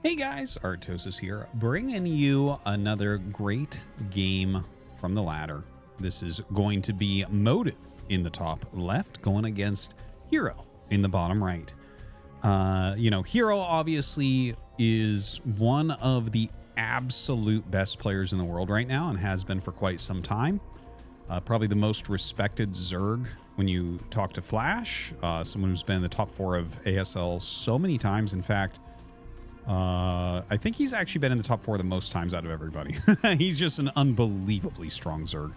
Hey guys, Artosis here, bringing you another great game from the ladder. This is going to be Motive in the top left, going against herO in the bottom right. herO obviously is one of the absolute best players in the world right now and has been for quite some time. Probably the most respected Zerg when you talk to Flash, someone who's been in the top 4 of ASL so many times. In fact, I think he's actually been in the top 4 the most times out of everybody. He's just an unbelievably strong Zerg.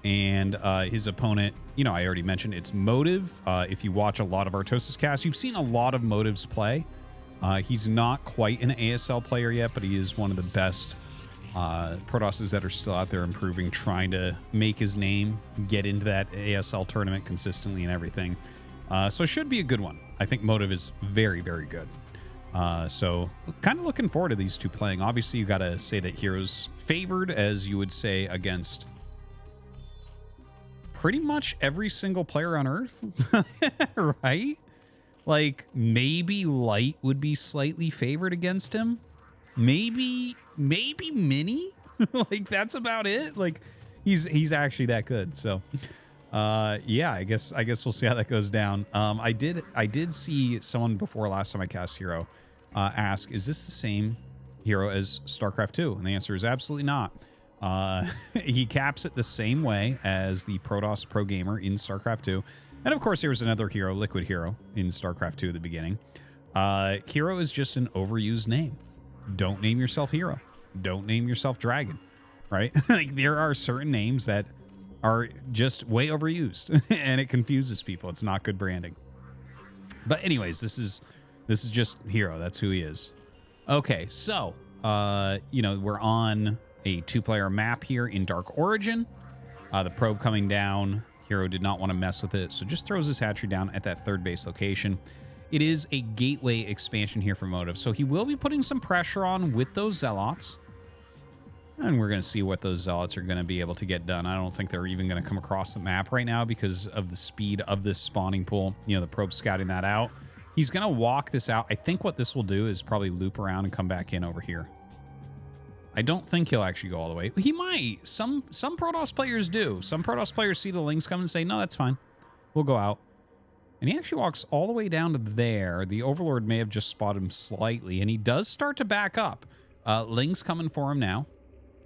And his opponent, I already mentioned it's Motive. If you watch a lot of ArtosisCasts, you've seen a lot of Motives play. He's not quite an ASL player yet, but he is one of the best Protosses that are still out there improving, trying to make his name, get into that ASL tournament consistently and everything. So it should be a good one. I think Motive is very, very good. So kind of looking forward to these two playing. Obviously, you got to say that hero's favored, as you would say, against pretty much every single player on Earth, right? Like, maybe Light would be slightly favored against him. Maybe Mini. Like, that's about it. Like, he's actually that good. So, yeah, I guess we'll see how that goes down. I did see someone before last time I cast herO ask, is this the same herO as StarCraft 2? And the answer is absolutely not. He caps it the same way as the Protoss Pro Gamer in StarCraft 2. And of course, there was another herO, Liquid herO, in StarCraft 2 at the beginning. herO is just an overused name. Don't name yourself herO. Don't name yourself Dragon, right? Like, there are certain names that are just way overused and it confuses people. It's not good branding. But anyways, this is just herO. That's who he is. Okay, so we're on a 2-player map here in Dark Origin. The probe coming down. herO did not want to mess with it, so just throws his hatchery down at that 3rd base location. It is a gateway expansion here for Motive, so he will be putting some pressure on with those Zealots. And we're going to see what those Zealots are going to be able to get done. I don't think they're even going to come across the map right now because of the speed of this spawning pool. The probe scouting that out. He's going to walk this out. I think what this will do is probably loop around and come back in over here. I don't think he'll actually go all the way. He might. Some Protoss players do. Some Protoss players see the Lings come and say, no, that's fine. We'll go out. And he actually walks all the way down to there. The Overlord may have just spotted him slightly, and he does start to back up. Lings coming for him now.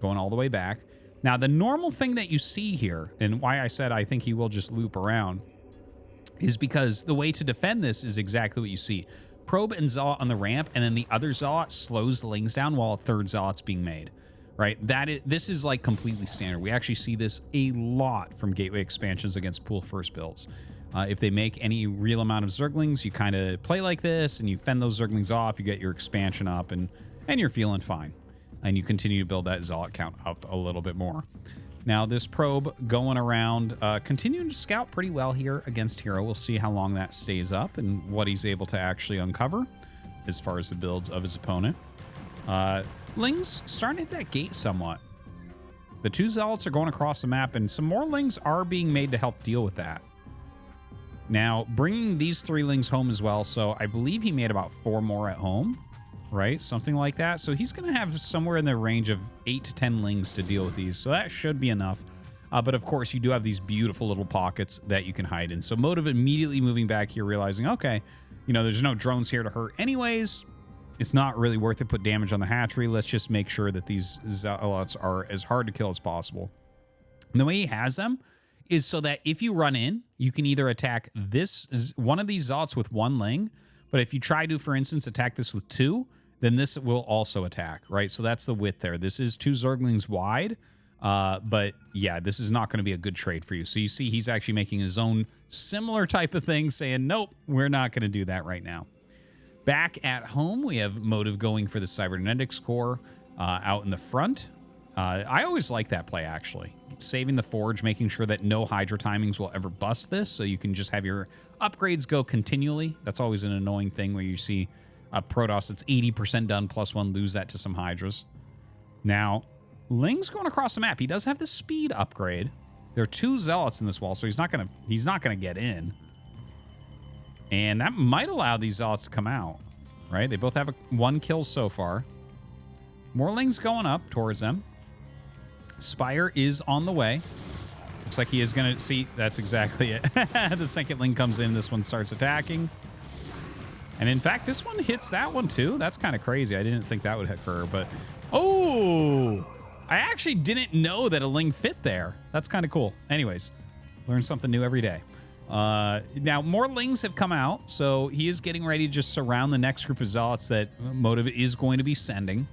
Going all the way back. Now, the normal thing that you see here, and why I said I think he will just loop around, is because the way to defend this is exactly what you see. Probe and Zealot on the ramp, and then the other Zealot slows the Lings down while a 3rd Zealot's being made. Right? This is like completely standard. We actually see this a lot from gateway expansions against pool first builds. If they make any real amount of Zerglings, you kind of play like this, and you fend those Zerglings off, you get your expansion up, and you're feeling fine. And you continue to build that Zealot count up a little bit more. Now, this probe going around, continuing to scout pretty well here against herO. We'll see how long that stays up and what he's able to actually uncover as far as the builds of his opponent. Lings starting at that gate somewhat. The 2 Zealots are going across the map, and some more Lings are being made to help deal with that. Now, bringing these 3 Lings home as well, so I believe he made about 4 more at home. Right? Something like that. So he's going to have somewhere in the range of 8 to 10 Lings to deal with these. So that should be enough. But of course, you do have these beautiful little pockets that you can hide in. So Motive immediately moving back here, realizing, okay, there's no drones here to hurt anyways. It's not really worth it to put damage on the hatchery. Let's just make sure that these Zealots are as hard to kill as possible. And the way he has them is so that if you run in, you can either attack one of these Zealots with 1 Ling. But if you try to, for instance, attack this with 2, then this will also attack, right? So that's the width there. This is 2 Zerglings wide, but yeah, this is not going to be a good trade for you. So you see he's actually making his own similar type of thing, saying, nope, we're not going to do that right now. Back at home, we have Motive going for the Cybernetics core out in the front. I always like that play, actually. Saving the Forge, making sure that no Hydra timings will ever bust this, so you can just have your upgrades go continually. That's always an annoying thing where you see a Protoss that's 80% done +1, lose that to some Hydras. Now, Ling's going across the map. He does have the speed upgrade. There are 2 Zealots in this wall, so he's not gonna get in. And that might allow these Zealots to come out. right? They both have one kill so far. More Lings going up towards them. Spire is on the way. Looks like he is going to see. That's exactly it. The second Ling comes in. This one starts attacking. And in fact, this one hits that one too. That's kind of crazy. I didn't think that would occur, but oh, I actually didn't know that a Ling fit there. That's kind of cool. Anyways, learn something new every day. Now more Lings have come out, so he is getting ready to just surround the next group of Zealots that Motive is going to be sending.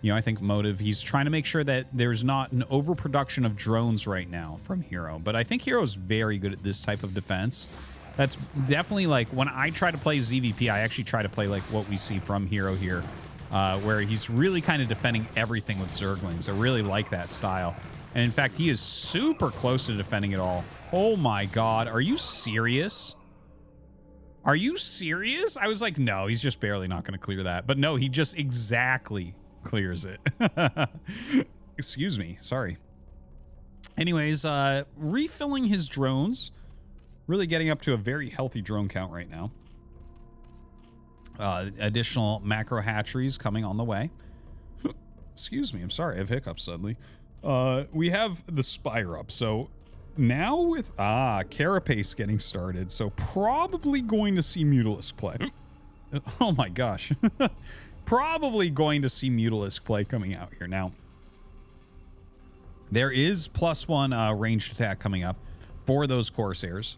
You know, I think Motive, he's trying to make sure that there's not an overproduction of drones right now from herO. But I think herO's very good at this type of defense. That's definitely like when I try to play ZVP, I actually try to play like what we see from herO here, where he's really kind of defending everything with Zerglings. I really like that style. And in fact, he is super close to defending it all. Oh my God. Are you serious? Are you serious? I was like, no, he's just barely not going to clear that. But no, he just exactly clears it. Excuse me. Sorry. Anyways, refilling his drones. Really getting up to a very healthy drone count right now. Additional macro hatcheries coming on the way. Excuse me. I'm sorry. I have hiccups suddenly. We have the Spire up. So now with Carapace getting started. So probably going to see Mutalisk play. Oh my gosh. Probably going to see Mutalisk play coming out here. Now, there is +1 ranged attack coming up for those Corsairs.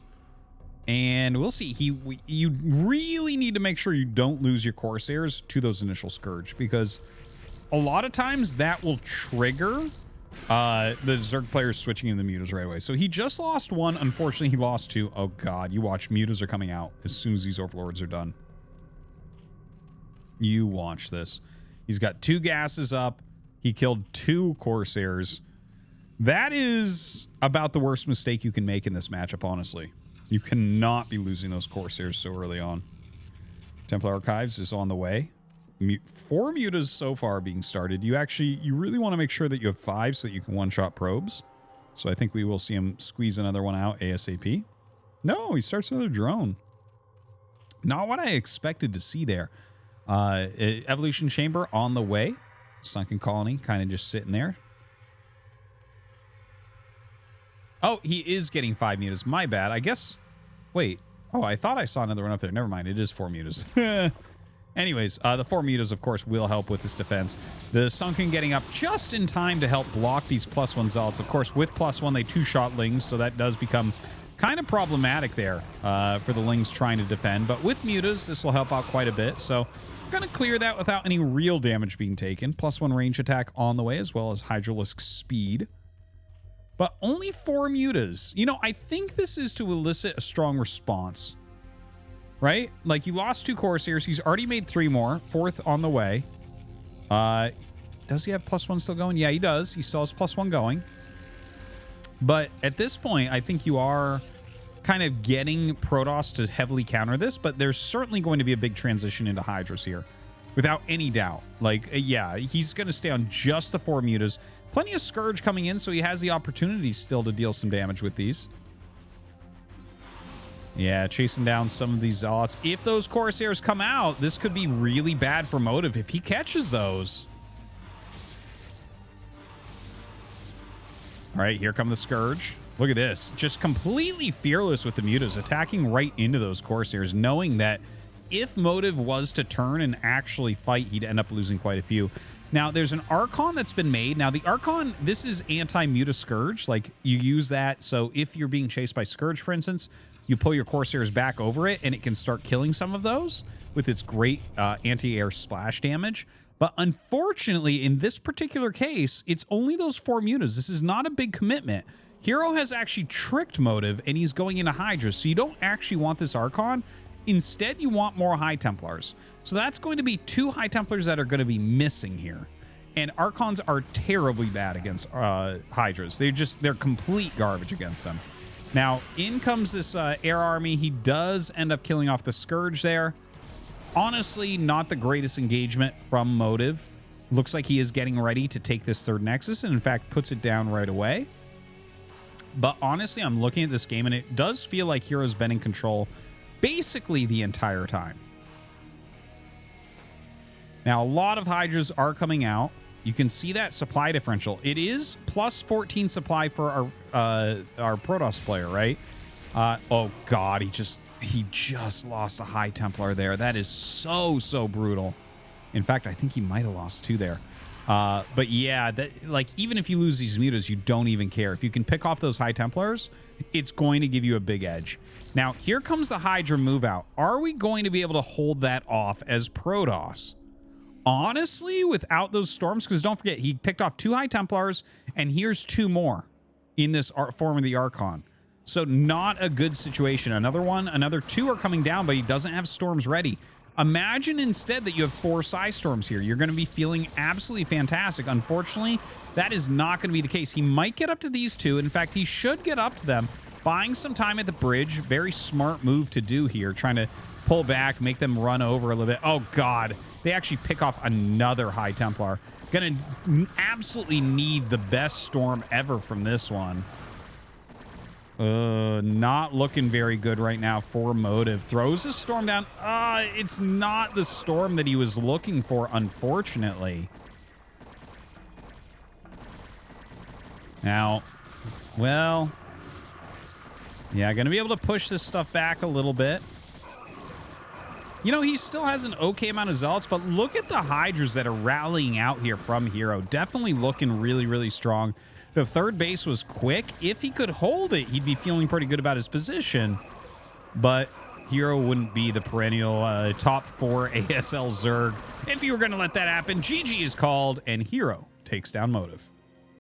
And we'll see. You really need to make sure you don't lose your Corsairs to those initial Scourge, because a lot of times that will trigger the Zerg players switching into the Mutas right away. So he just lost one. Unfortunately, he lost two. Oh God, you watch. Mutas are coming out as soon as these Overlords are done. You watch this. He's got 2 gases up. He killed 2 Corsairs. That is about the worst mistake you can make in this matchup, honestly. You cannot be losing those Corsairs so early on. Templar Archives is on the way. 4 Mutas so far being started. You really want to make sure that you have 5 so that you can one-shot probes. So I think we will see him squeeze another one out ASAP. No, he starts another drone. Not what I expected to see there. Evolution Chamber on the way. Sunken Colony kind of just sitting there. Oh, he is getting 5 Mutas. My bad. I guess. Wait. Oh, I thought I saw another one up there. Never mind. It is 4 Mutas. Anyways, the 4 Mutas, of course, will help with this defense. The Sunken getting up just in time to help block these +1 Zealots. Of course, with +1, they 2-shot Lings, so that does become kind of problematic there for the Lings trying to defend. But with Mutas, this will help out quite a bit. So going to clear that without any real damage being taken. +1 range attack on the way, as well as Hydralisk speed. But only 4 Mutas. You know, I think this is to elicit a strong response. Right? Like, you lost 2 Corsairs. He's already made 3 more. 4th on the way. Does he have +1 still going? Yeah, he does. He still has +1 going. But at this point, I think you are kind of getting Protoss to heavily counter this, but there's certainly going to be a big transition into Hydras here, without any doubt. Like, yeah, he's going to stay on just the 4 Mutas. Plenty of Scourge coming in, so he has the opportunity still to deal some damage with these. Yeah, chasing down some of these Zealots. If those Corsairs come out, this could be really bad for Motive if he catches those. All right, here come the Scourge. Look at this. Just completely fearless with the Mutas, attacking right into those Corsairs, knowing that if Motive was to turn and actually fight, he'd end up losing quite a few. Now, there's an Archon that's been made. Now, the Archon, this is anti-Muta Scourge. Like, you use that, so if you're being chased by Scourge, for instance, you pull your Corsairs back over it, and it can start killing some of those with its great anti-air splash damage. But unfortunately, in this particular case, it's only those 4 Mutas. This is not a big commitment. herO has actually tricked Motive, and he's going into Hydra, so you don't actually want this Archon. Instead, you want more High Templars. So that's going to be 2 High Templars that are going to be missing here. And Archons are terribly bad against Hydras. They're complete garbage against them. Now, in comes this air army. He does end up killing off the Scourge there. Honestly, not the greatest engagement from Motive. Looks like he is getting ready to take this 3rd Nexus, and in fact puts it down right away. But honestly, I'm looking at this game, and it does feel like hero's been in control basically the entire time. Now, a lot of Hydras are coming out. You can see that supply differential. It is plus 14 supply for our Protoss player, right? Oh God, he just lost a High Templar there. That is so brutal. In fact, I think he might have lost 2 there. But yeah, like even if you lose these mutas, you don't even care. If you can pick off those High Templars, it's going to give you a big edge. Now, here comes the Hydra move out. Are we going to be able to hold that off as Protoss? Honestly, without those storms, because don't forget, he picked off 2 High Templars, and here's 2 more in this form of the Archon. So not a good situation. Another 2 are coming down, but he doesn't have storms ready. Imagine instead that you have 4 Psy Storms here. You're going to be feeling absolutely fantastic. Unfortunately, that is not going to be the case. He might get up to these 2. In fact, he should get up to them. Buying some time at the bridge. Very smart move to do here. Trying to pull back, make them run over a little bit. Oh, God. They actually pick off another High Templar. Gonna absolutely need the best storm ever from this one. Not looking very good right now for Motive. Throws a storm down. It's not the storm that he was looking for, unfortunately. Now, well, yeah, gonna be able to push this stuff back a little bit. You know, he still has an okay amount of Zealots, but look at the Hydras that are rallying out here from herO. Definitely looking really strong. The third base was quick. If he could hold it, he'd be feeling pretty good about his position. But herO wouldn't be the perennial top 4 ASL Zerg if you were going to let that happen. GG is called, and herO takes down Motive.